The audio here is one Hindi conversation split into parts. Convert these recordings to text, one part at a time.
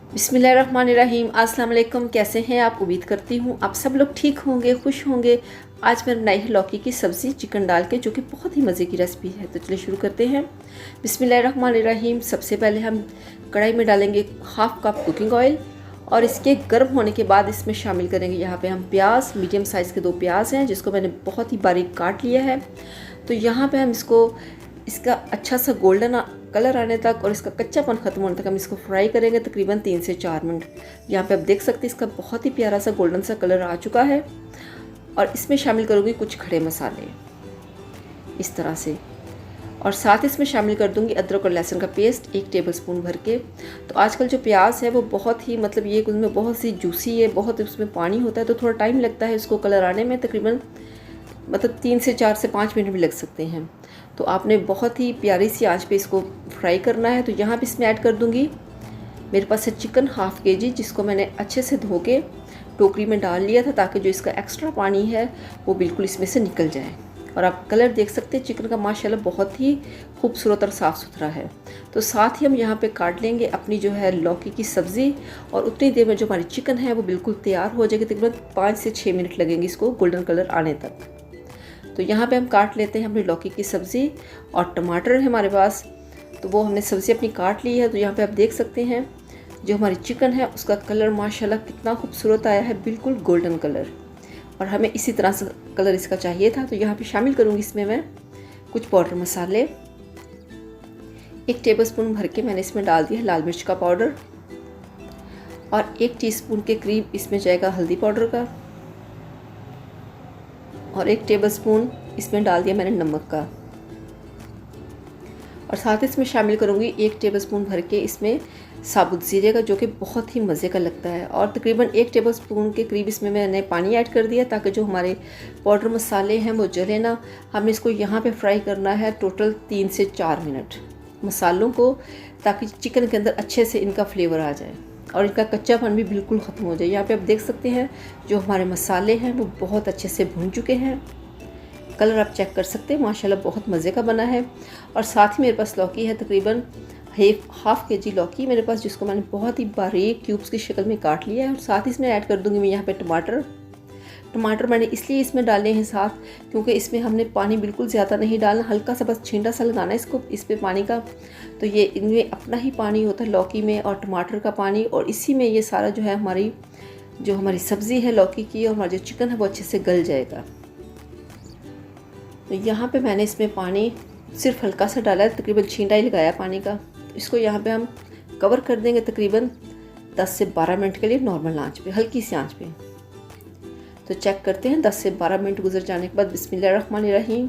बिस्मिल्लाहिर्रहमानिर्रहीम। अस्सलाम वालेकुम। कैसे हैं आप? उम्मीद करती हूँ आप सब लोग ठीक होंगे, खुश होंगे। आज मैंने बनाई है लौकी की सब्ज़ी चिकन डाल के, जो कि बहुत ही मज़े की रेसिपी है। तो चलिए शुरू करते हैं। बिस्मिल्लाहिर्रहमानिर्रहीम। सबसे पहले हम कढ़ाई में डालेंगे हाफ़ कप कुकिंग ऑयल और इसके गर्म होने के बाद इसमें शामिल करेंगे यहाँ पे हम प्याज। मीडियम साइज़ के 2 प्याज हैं जिसको मैंने बहुत ही बारीक काट लिया है। तो यहाँ पे हम इसका अच्छा सा गोल्डन कलर आने तक और इसका कच्चापन ख़त्म होने तक हम इसको फ्राई करेंगे तकरीबन 3 से 4 मिनट। यहाँ पे आप देख सकते हैं इसका बहुत ही प्यारा सा गोल्डन सा कलर आ चुका है। और इसमें शामिल करूँगी कुछ खड़े मसाले इस तरह से, और साथ इसमें शामिल कर दूँगी अदरक और लहसुन का पेस्ट 1 टेबलस्पून भर के। तो आजकल जो प्याज है वो बहुत ही ये उसमें बहुत सी जूसी है, बहुत उसमें पानी होता है, तो थोड़ा टाइम लगता है इसको कलर आने में। तकरीबन 3 से 4 से 5 मिनट भी लग सकते हैं। तो आपने बहुत ही प्यारी सी आंच पे इसको फ्राई करना है। तो यहाँ पे इसमें ऐड कर दूँगी, मेरे पास है चिकन हाफ़ केजी, जिसको मैंने अच्छे से धो के टोकरी में डाल लिया था ताकि जो इसका एक्स्ट्रा पानी है वो बिल्कुल इसमें से निकल जाए। और आप कलर देख सकते हैं चिकन का माशाल्लाह बहुत ही खूबसूरत और साफ़ सुथरा है। तो साथ ही हम यहाँ पे काट लेंगे अपनी जो है लौकी की सब्ज़ी, और उतनी देर में जो हमारी चिकन है वो बिल्कुल तैयार हो जाएगी। तकरीबन 5 से 6 मिनट लगेंगे इसको गोल्डन कलर आने तक। तो यहाँ पे हम काट लेते हैं अपनी लौकी की सब्ज़ी, और टमाटर है हमारे पास, तो वो हमने सब्ज़ी अपनी काट ली है। तो यहाँ पे आप देख सकते हैं जो हमारी चिकन है उसका कलर माशाल्लाह कितना खूबसूरत आया है, बिल्कुल गोल्डन कलर, और हमें इसी तरह से कलर इसका चाहिए था। तो यहाँ पे शामिल करूँगी इसमें मैं कुछ पाउडर मसाले। 1 टेबलस्पून भर के मैंने इसमें डाल दिया है लाल मिर्च का पाउडर, और 1 टीस्पून के करीब इसमें जाएगा हल्दी पाउडर का, और 1 टेबलस्पून इसमें डाल दिया मैंने नमक का, और साथ इसमें शामिल करूँगी 1 टेबलस्पून भर के इसमें साबुत ज़ीरे का, जो कि बहुत ही मज़े का लगता है। और तकरीबन 1 टेबलस्पून के करीब इसमें मैंने पानी ऐड कर दिया ताकि जो हमारे पाउडर मसाले हैं वो जले ना। हमने इसको यहाँ पे फ्राई करना है टोटल 3 से 4 मिनट मसालों को, ताकि चिकन के अंदर अच्छे से इनका फ्लेवर आ जाए और इनका कच्चापन भी बिल्कुल ख़त्म हो जाए। यहाँ पे आप देख सकते हैं जो हमारे मसाले हैं वो बहुत अच्छे से भुन चुके हैं। कलर आप चेक कर सकते हैं, माशाल्लाह बहुत मज़े का बना है। और साथ ही मेरे पास लौकी है, तकरीबन हाफ़ केजी लौकी मेरे पास, जिसको मैंने बहुत ही बारीक क्यूब्स की शक्ल में काट लिया है। और साथ ही इसमें ऐड कर दूँगी मैं यहाँ पे टमाटर मैंने इसलिए इसमें डाले हैं साथ, क्योंकि इसमें हमने पानी बिल्कुल ज़्यादा नहीं डालना, हल्का सा बस छींटा सा लगाना है इसको इस पे पानी का। तो ये इनमें अपना ही पानी होता है लौकी में और टमाटर का पानी, और इसी में ये सारा जो है हमारी सब्ज़ी है लौकी की और हमारा जो चिकन है वो अच्छे से गल जाएगा। तो यहाँ पे मैंने इसमें पानी सिर्फ हल्का सा डाला है, तकरीबन छींटा ही लगाया पानी का। इसको यहाँ पे हम कवर कर देंगे तकरीबन 10 से 12 मिनट के लिए नॉर्मल आंच पे, हल्की सी आंच पे। तो चेक करते हैं 10 से 12 मिनट गुजर जाने के बाद। बिस्मिल्लाहिर्रहमानिर्रहीम।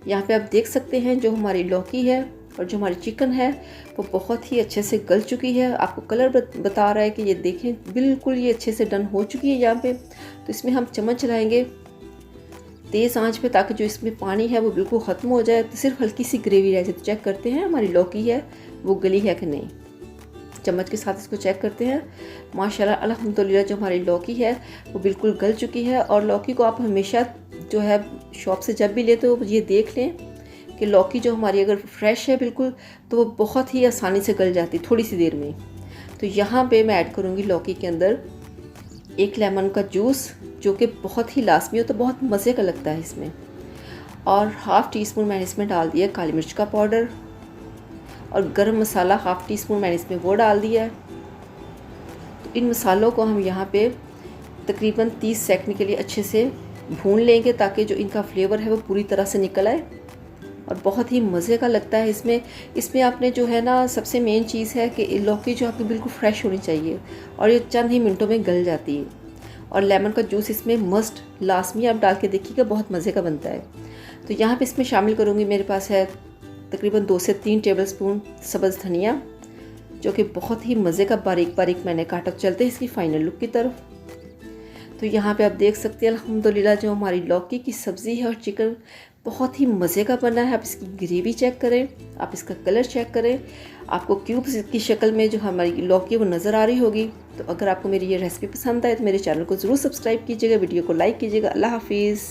यहाँ पे आप देख सकते हैं जो हमारी लौकी है और जो हमारी चिकन है वो बहुत ही अच्छे से गल चुकी है। आपको कलर बता रहा है कि ये देखें बिल्कुल ये अच्छे से डन हो चुकी है यहाँ पे। तो इसमें हम चम्मच चलाएँगे तेज़ आंच पे ताकि जो इसमें पानी है वो बिल्कुल ख़त्म हो जाए, तो सिर्फ हल्की सी ग्रेवी रह जाए। तो चेक करते हैं हमारी लौकी है वो गली है कि नहीं, चम्मच के साथ इसको चेक करते हैं। माशाल्लाह अल्हम्दुलिल्लाह जो हमारी लौकी है वो बिल्कुल गल चुकी है। और लौकी को आप हमेशा जो है शॉप से जब भी लेते हो ये देख लें कि लौकी जो हमारी अगर फ्रेश है बिल्कुल, तो वो बहुत ही आसानी से गल जाती थोड़ी सी देर में। तो यहाँ पे मैं ऐड करूँगी लौकी के अंदर 1 लेमन का जूस, जो कि बहुत ही लाजमी हो, तो बहुत मज़े का लगता है इसमें। और हाफ़ टीस्पून मैंने इसमें डाल दिया काली मिर्च का पाउडर, और गरम मसाला हाफ़ टीस्पून मैंने इसमें वो डाल दिया है। तो इन मसालों को हम यहाँ पे तकरीबन 30 सेकंड के लिए अच्छे से भून लेंगे ताकि जो इनका फ्लेवर है वो पूरी तरह से निकल आए, और बहुत ही मज़े का लगता है इसमें आपने जो है ना, सबसे मेन चीज़ है कि लौकी जो आपकी बिल्कुल फ्रेश होनी चाहिए, और ये चंद ही मिनटों में गल जाती है। और लेमन का जूस इसमें मस्ट लाजमी आप डाल के देखिएगा, बहुत मज़े का बनता है। तो यहाँ पे इसमें शामिल करूँगी, मेरे पास है तकरीबन 2 से 3 टेबलस्पून सब्ज़ धनिया, जो कि बहुत ही मज़े का बारीक बारीक मैंने काटा। चलते हैं इसकी फ़ाइनल लुक की तरफ। तो यहाँ पे आप देख सकते हैं अल्हम्दुलिल्लाह जो हमारी लौकी की सब्ज़ी है और चिकन बहुत ही मज़े का बना है। आप इसकी ग्रेवी चेक करें, आप इसका कलर चेक करें, आपको क्यूब्स की शक्ल में जो हमारी लौकी है वो नज़र आ रही होगी। तो अगर आपको मेरी ये रेसिपी पसंद आए तो मेरे चैनल को ज़रूर सब्सक्राइब कीजिएगा, वीडियो को लाइक कीजिएगा। अल्लाह हाफिज़।